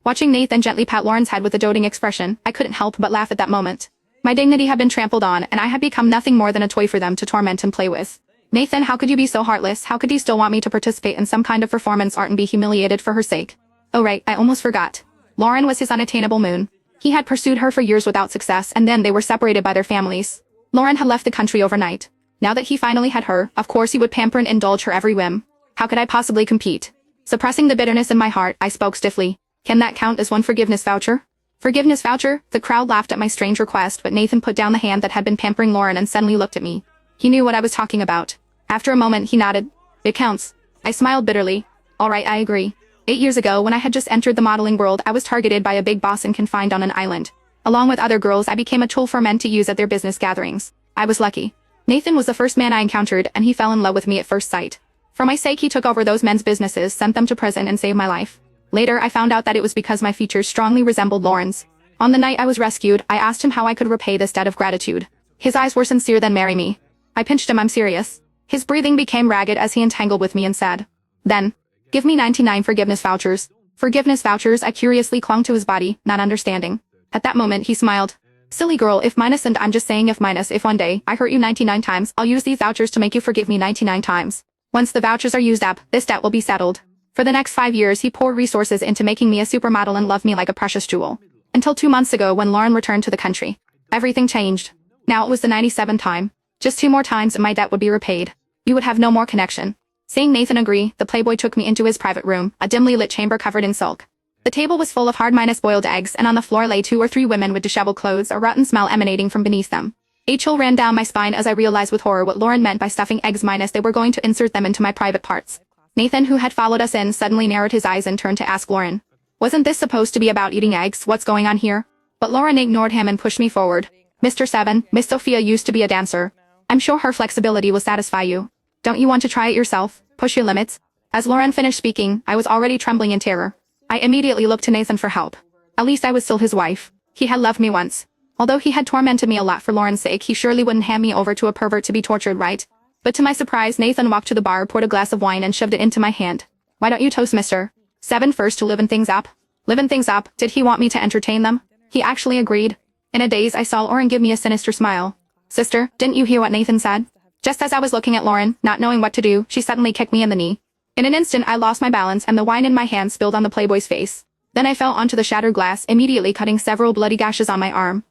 Watching Nathan gently pat Lauren's head with a doting expression, I couldn't help but laugh at that moment. My dignity had been trampled on, and I had become nothing more than a toy for them to torment and play with. Nathan, how could you be so heartless? How could you still want me to participate in some kind of performance art and be humiliated for her sake? Oh right, I almost forgot. Lauren was his unattainable moon. He had pursued her for years without success, and then they were separated by their families. Lauren had left the country overnight. Now that he finally had her, of course he would pamper and indulge her every whim. How could I possibly compete? Suppressing the bitterness in my heart, I spoke stiffly. Can that count as one forgiveness voucher? Forgiveness voucher? The crowd laughed at my strange request, but Nathan put down the hand that had been pampering Lauren and suddenly looked at me. He knew what I was talking about. After a moment, he nodded. It counts. I smiled bitterly. All right, I agree. 8 years ago, when I had just entered the modeling world, I was targeted by a big boss and confined on an island. Along with other girls, I became a tool for men to use at their business gatherings. I was lucky. Nathan was the first man I encountered, and he fell in love with me at first sight. For my sake, he took over those men's businesses, sent them to prison, and saved my life. Later, I found out that it was because my features strongly resembled Lauren's. On the night I was rescued, I asked him how I could repay this debt of gratitude. His eyes were sincere. Then marry me. I pinched him. I'm serious. His breathing became ragged as he entangled with me and said, then, give me 99 forgiveness vouchers. Forgiveness vouchers? I curiously clung to his body, not understanding. At that moment, he smiled. Silly girl, if minus, and I'm just saying if minus, if one day I hurt you 99 times, I'll use these vouchers to make you forgive me 99 times. Once the vouchers are used up, this debt will be settled. For the next 5 years, he poured resources into making me a supermodel and loved me like a precious jewel. Until 2 months ago when Lauren returned to the country. Everything changed. Now it was the 97th time. Just 2 more times and my debt would be repaid. We would have no more connection. Seeing Nathan agree, the playboy took me into his private room, a dimly lit chamber covered in silk. The table was full of hard-boiled eggs, and on the floor lay 2 or 3 women with disheveled clothes, a rotten smell emanating from beneath them. A chill ran down my spine as I realized with horror what Lauren meant by stuffing eggs minus they were going to insert them into my private parts. Nathan, who had followed us in, suddenly narrowed his eyes and turned to ask Lauren. Wasn't this supposed to be about eating eggs? What's going on here? But Lauren ignored him and pushed me forward. Mr. 7, Miss Sophia used to be a dancer. I'm sure her flexibility will satisfy you. Don't you want to try it yourself? Push your limits? As Lauren finished speaking, I was already trembling in terror. I immediately looked to Nathan for help. At least I was still his wife. He had loved me once. Although he had tormented me a lot for Lauren's sake, he surely wouldn't hand me over to a pervert to be tortured, right? But to my surprise, Nathan walked to the bar, poured a glass of wine, and shoved it into my hand. Why don't you toast Mr. 7 first to liven things up? Liven things up? Did he want me to entertain them? He actually agreed. In a daze, I saw Lauren give me a sinister smile. Sister, didn't you hear what Nathan said? Just as I was looking at Lauren, not knowing what to do, she suddenly kicked me in the knee. In an instant, I lost my balance and the wine in my hand spilled on the playboy's face. Then I fell onto the shattered glass, immediately cutting several bloody gashes on my arm.